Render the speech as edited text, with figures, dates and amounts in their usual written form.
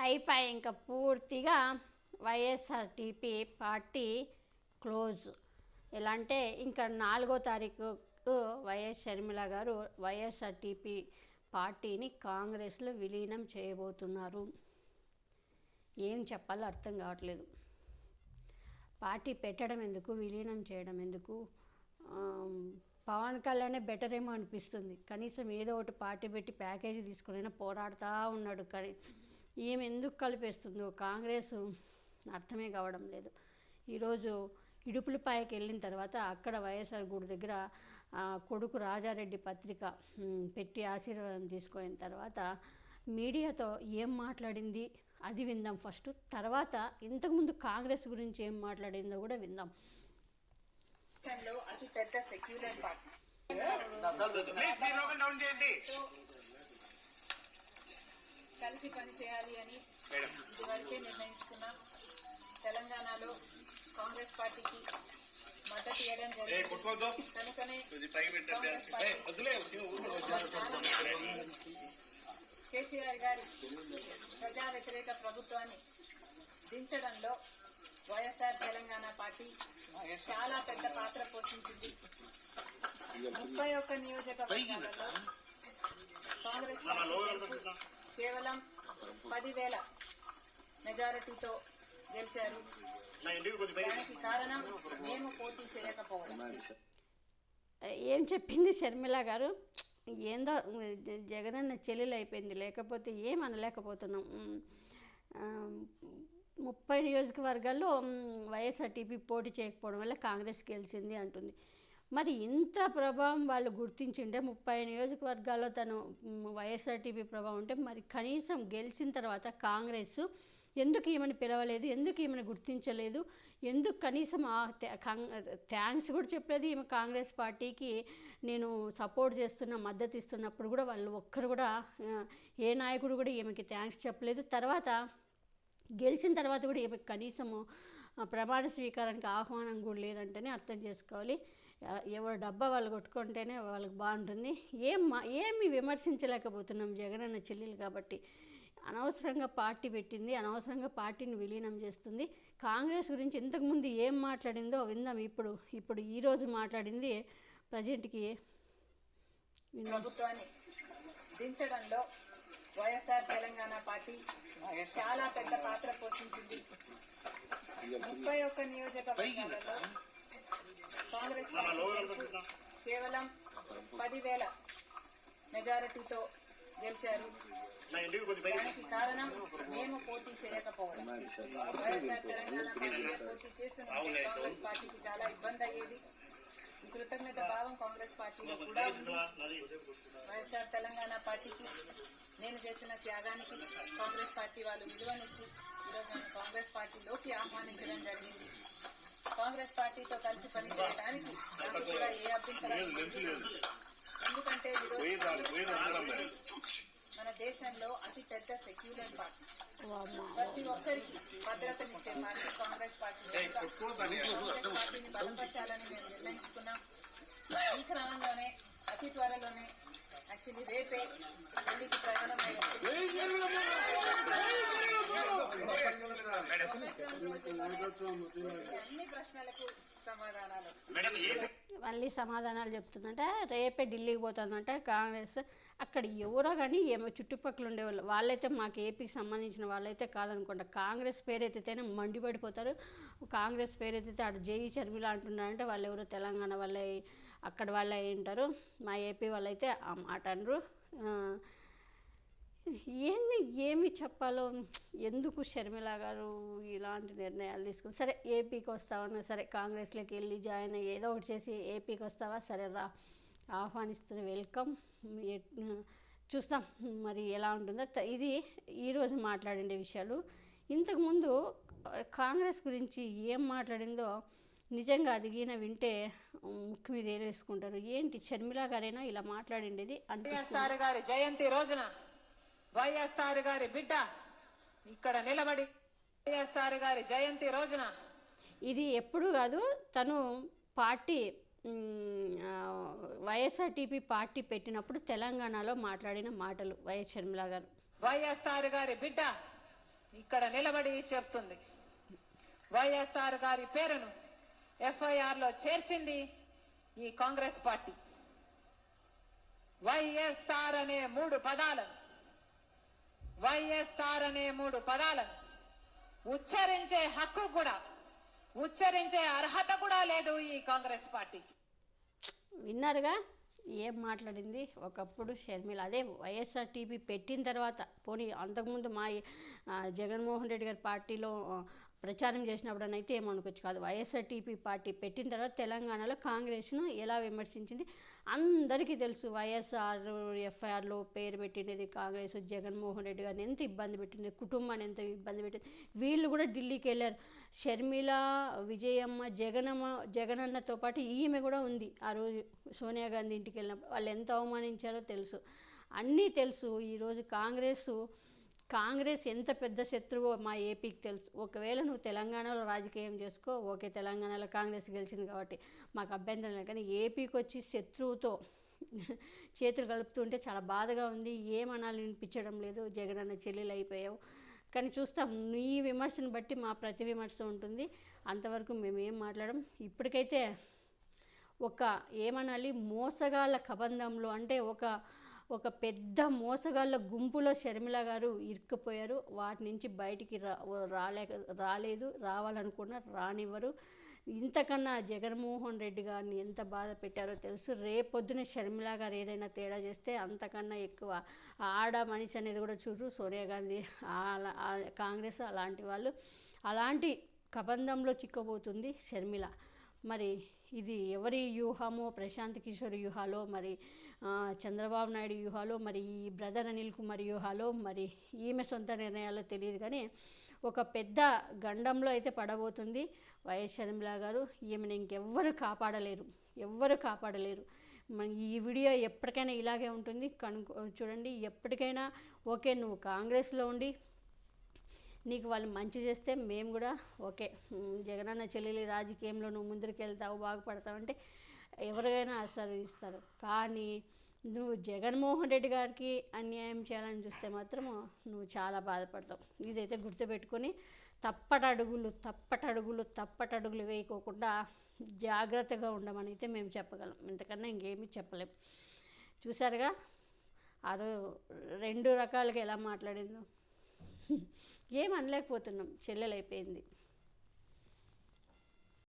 అయిపోయి ఇంకా పూర్తిగా వైఎస్ఆర్టీపీ పార్టీ క్లోజ్. ఎలా అంటే ఇంకా 4వ తారీఖు వైఎస్ షర్మిల గారు వైఎస్ఆర్టీపీ పార్టీని కాంగ్రెస్లో విలీనం చేయబోతున్నారు. ఏం చెప్పాలో అర్థం కావట్లేదు. పార్టీ పెట్టడం ఎందుకు, విలీనం చేయడం ఎందుకు? పవన్ కళ్యాణే బెటర్ ఏమో అనిపిస్తుంది. కనీసం ఏదో ఒకటి పార్టీ పెట్టి ప్యాకేజీ తీసుకునైనా పోరాడుతూ ఉన్నాడు. కానీ ఏం ఎందుకు కలిపేస్తుందో కాంగ్రెస్ అర్థమే కావడం లేదు. ఈరోజు ఇడుపులపాయకి వెళ్ళిన తర్వాత అక్కడ వైఎస్ఆర్ గుడి దగ్గర కొడుకు రాజారెడ్డి పత్రిక పెట్టి ఆశీర్వాదం తీసుకున్న తర్వాత మీడియాతో ఏం మాట్లాడింది అది విందాం ఫస్ట్. తర్వాత ఇంతకుముందు కాంగ్రెస్ గురించి ఏం మాట్లాడిందో కూడా విందాం. అతి పెద్ద సెక్యులర్ పార్టీ కలిసి పని చేయాలి అని ఇదివరకే నిర్ణయించుకున్నాం. తెలంగాణలో కాంగ్రెస్ పార్టీకి మద్దతు ఇవ్వడం జరిగింది. కనుకనే కేసీఆర్ గారి ప్రజా వ్యతిరేక ప్రభుత్వాన్ని దించడంలో వైఎస్ఆర్ తెలంగాణ పార్టీ చాలా పెద్ద పాత్ర పోషించింది. 31 నియోజకవర్గాలలో కాంగ్రెస్ పార్టీ కేవలం 10,000 మెజారిటీతో గెలిచారు. దానికి కారణం మేము పోటీ చేయకపోవడం. ఏం చెప్పింది షర్మిల గారు? ఏందో జగనన్న చెల్లెలు అయిపోయింది, లేకపోతే ఏం అనలేకపోతున్నాం. 30 నియోజకవర్గాల్లో వైఎస్ఆర్టీపీ పోటీ చేయకపోవడం వల్ల కాంగ్రెస్ గెలిచింది అంటుంది. మరి ఇంత ప్రభావం వాళ్ళు గుర్తించిండే 30 నియోజకవర్గాల్లో తను వైఎస్ఆర్టీపీ ప్రభావం ఉంటే మరి కనీసం గెలిచిన తర్వాత కాంగ్రెస్ ఎందుకు ఈమెను పిలవలేదు, ఎందుకు ఈమెను గుర్తించలేదు, ఎందుకు కనీసం థ్యాంక్స్ కూడా చెప్పలేదు. ఈమె కాంగ్రెస్ పార్టీకి నేను సపోర్ట్ చేస్తున్న మద్దతు ఇస్తున్నప్పుడు కూడా వాళ్ళు ఒక్కరు కూడా ఏ నాయకుడు కూడా ఈమెకి థ్యాంక్స్ చెప్పలేదు. తర్వాత గెలిచిన తర్వాత కూడా ఈమెకి కనీసము ప్రమాణ స్వీకారానికి ఆహ్వానం కూడా లేదంటేనే అర్థం చేసుకోవాలి. ఎవరు డబ్బా వాళ్ళు కొట్టుకుంటేనే వాళ్ళకి బాగుంటుంది. ఏమి విమర్శించలేకపోతున్నాం జగనన్న చెల్లెలు కాబట్టి. అనవసరంగా పార్టీ పెట్టింది, అనవసరంగా పార్టీని విలీనం చేస్తుంది. కాంగ్రెస్ గురించి ఇంతకుముందు ఏం మాట్లాడిందో విందాం. ఇప్పుడు ఈరోజు మాట్లాడింది ప్రజెంట్కి ప్రభుత్వాన్ని దించడంలో వైఎస్ఆర్ తెలంగాణ పార్టీ చాలా పెద్ద పాత్ర పోషించింది. 31 నియోజకవర్గాలలో కాంగ్రెస్ పార్టీ కేవలం 10,000 మెజారిటీతో గెలిచారు. దానికి కారణం మేము పోటీ చేయకపోవడం. వైఎస్ఆర్ తెలంగాణ పార్టీ పోటీ చేస్తుంటే కాంగ్రెస్ పార్టీకి చాలా ఇబ్బంది అయ్యేది. ఈ కృతజ్ఞత భావం కాంగ్రెస్ పార్టీలో కూడా ఉంది. వైఎస్ఆర్ తెలంగాణ పార్టీకి నేను చేసిన త్యాగానికి కాంగ్రెస్ పార్టీ వాళ్ళు విలువనిచ్చి ఈరోజు నన్ను కాంగ్రెస్ పార్టీలోకి ఆహ్వానించడం జరిగింది. కాంగ్రెస్ పార్టీతో కలిసి పనిచేయడానికి నాకు కూడా ఏ అభ్యంతరం లేదు. ఎందుకంటే మన దేశంలో అతి పెద్ద సెక్యులర్ పార్టీ, ప్రతి ఒక్కరికి భద్రతనిచ్చే పార్టీ కాంగ్రెస్ పార్టీ. కాంగ్రెస్ పార్టీని బలపరచాలని మేము నిర్ణయించుకున్నాం. ఈ క్రమంలోనే అతి త్వరలోనే యాక్చువల్లీ రేపే ఢిల్లీకి ప్రయాణం అన్ని ప్రశ్నలకు సమాధానాలు మళ్ళీ సమాధానాలు చెప్తుందంటే రేపే ఢిల్లీకి పోతుందంటే కాంగ్రెస్. అక్కడ ఎవరో కానీ ఏమో చుట్టుపక్కల ఉండేవాళ్ళు వాళ్ళైతే మాకు ఏపీకి సంబంధించిన వాళ్ళైతే కాదనుకుంటా. కాంగ్రెస్ పేరెత్తితేనే మండిపడిపోతారు. కాంగ్రెస్ పేరెత్తితే అటు జేఈ షర్మిల అంటున్నారంటే వాళ్ళు ఎవరో తెలంగాణ వాళ్ళే అక్కడ వాళ్ళే ఉంటారు. మా ఏపీ వాళ్ళైతే ఆ మాట అనరు. ఏమి చెప్పాలో ఎందుకు షర్మిల గారు ఇలాంటి నిర్ణయాలు తీసుకుని. సరే ఏపీకి వస్తావన్నా సరే కాంగ్రెస్లోకి వెళ్ళి జాయిన్ అయ్యి ఏదో ఒకటి చేసి ఏపీకి వస్తావా, సరే రా, ఆహ్వానిస్తున్న వెల్కమ్. చూస్తాం మరి ఎలా ఉంటుందో. ఇది ఈరోజు మాట్లాడే విషయాలు. ఇంతకుముందు కాంగ్రెస్ గురించి ఏం మాట్లాడిందో నిజంగా అదిగిన వింటే ముక్కు మీద వేసుకుంటారు. ఏంటి షర్మిల గారైనా ఇలా మాట్లాడిండేది అనిపిస్తుంది. గారి జయంతి రోజున వైఎస్ఆర్ గారి బిడ్డ ఇక్కడ నిలబడి వైఎస్ఆర్ గారి జయంతి రోజున ఇది ఎప్పుడు కాదు, తను పార్టీ వైఎస్ఆర్టీపీ పార్టీ పెట్టినప్పుడు తెలంగాణలో మాట్లాడిన మాటలు వైఎస్ షర్మిల గారు. వైఎస్ఆర్ గారి బిడ్డ ఇక్కడ నిలబడి చెప్తుంది. వైఎస్ఆర్ గారి పేరును ఎఫ్ఐఆర్ లో చేర్చింది ఈ కాంగ్రెస్ పార్టీ. వైఎస్ఆర్ అనే 3 పదాలను ఉచ్చరించే హక్కు కూడా, ఉచ్చరించే అర్హత కూడా లేదు ఈ కాంగ్రెస్ పార్టీకి. విన్నారుగా ఏం మాట్లాడింది. ఒకప్పుడు షర్మిల అదే వైఎస్ఆర్టీపీ పెట్టిన తర్వాత, పోనీ అంతకుముందు మా జగన్మోహన్ రెడ్డి గారి పార్టీలో ప్రచారం చేసినప్పుడనైతే ఏమనుకోవచ్చు కాదు. వైఎస్ఆర్టీపీ పార్టీ పెట్టిన తర్వాత తెలంగాణలో కాంగ్రెస్ను ఎలా విమర్శించింది అందరికీ తెలుసు. వైఎస్ఆర్ ఎఫ్ఐఆర్లో పేరు పెట్టినది కాంగ్రెస్, జగన్మోహన్ రెడ్డి గారిని ఎంత ఇబ్బంది పెట్టింది, కుటుంబాన్ని ఎంత ఇబ్బంది పెట్టింది. వీళ్ళు కూడా ఢిల్లీకి వెళ్ళారు. షర్మిల, విజయమ్మ, జగనన్నతో పాటు ఈమె కూడా ఉంది. ఆ రోజు సోనియా గాంధీ ఇంటికి వెళ్ళినప్పుడు వాళ్ళు ఎంత అవమానించారో తెలుసు, అన్నీ తెలుసు. ఈరోజు కాంగ్రెస్ ఎంత పెద్ద శత్రువో మా ఏపీకి తెలుసు. ఒకవేళ నువ్వు తెలంగాణలో రాజకీయం చేసుకో, ఓకే, తెలంగాణలో కాంగ్రెస్ గెలిచింది కాబట్టి మాకు అభ్యంతరం లేదు. కానీ ఏపీకి వచ్చి శత్రువుతో చేతులు కలుపుతుంటే చాలా బాధగా ఉంది. ఏమనాలి వినిపించడం లేదు. జగనన్న చెల్లెలు అయిపోయావు. కానీ చూస్తాం, నీ విమర్శను బట్టి మా ప్రతి విమర్శ ఉంటుంది. అంతవరకు మేము ఏం మాట్లాడడం. ఇప్పటికైతే ఏమనాలి, మోసగాళ్ళ కబంధంలో, అంటే ఒక పెద్ద మోసగాళ్ళ గుంపులో షర్మిల గారు ఇరుక్కుపోయారు. వాటి నుంచి బయటికి రాలేదు. రావాలనుకున్నా రానివ్వరు. ఇంతకన్నా జగన్మోహన్ రెడ్డి గారిని ఎంత బాధ పెట్టారో తెలుసు. రేపొద్దున షర్మిల గారు ఏదైనా తేడా చేస్తే అంతకన్నా ఎక్కువ ఆడ మనిషి అనేది కూడా చూడు. సోనియా గాంధీ, కాంగ్రెస్ అలాంటి వాళ్ళు, అలాంటి కబంధంలో చిక్కబోతుంది షర్మిల. మరి ఇది ఎవరి వ్యూహమో, ప్రశాంత్ కిషోర్ వ్యూహాలో, మరి చంద్రబాబు నాయుడు వ్యూహాలో, మరి ఈ బ్రదర్ అనిల్ కుమార్ వ్యూహాలో, మరి ఈమె సొంత నిర్ణయాల్లో తెలియదు. కానీ ఒక పెద్ద గండంలో అయితే పడబోతుంది వైఎస్ షర్మిల గారు. ఈమెను ఇంకెవ్వరు కాపాడలేరు. ఈ వీడియో ఎప్పటికైనా ఇలాగే ఉంటుంది. చూడండి, ఎప్పటికైనా ఓకే, నువ్వు కాంగ్రెస్లో ఉండి నీకు వాళ్ళు మంచి చేస్తే మేము కూడా ఓకే, జగనన్న చెల్లెలి రాజకీయంలో నువ్వు ముందుకు వెళ్తావు, బాగుపడతావు అంటే ఎవరికైనా ఆశీర్వదిస్తారు. కానీ నువ్వు జగన్మోహన్ రెడ్డి గారికి అన్యాయం చేయాలని చూస్తే మాత్రం నువ్వు చాలా బాధపడతావు. ఇదైతే గుర్తుపెట్టుకొని తప్పటడుగులు వేయకోకుండా జాగ్రత్తగా ఉండమని అయితే మేము చెప్పగలం. ఇంతకన్నా ఇంకేమీ చెప్పలేం. చూసారుగా అదో 2 రకాలుగా ఎలా మాట్లాడిందో. ఏం అనలేకపోతున్నాం. చెల్లెలైపోయింది.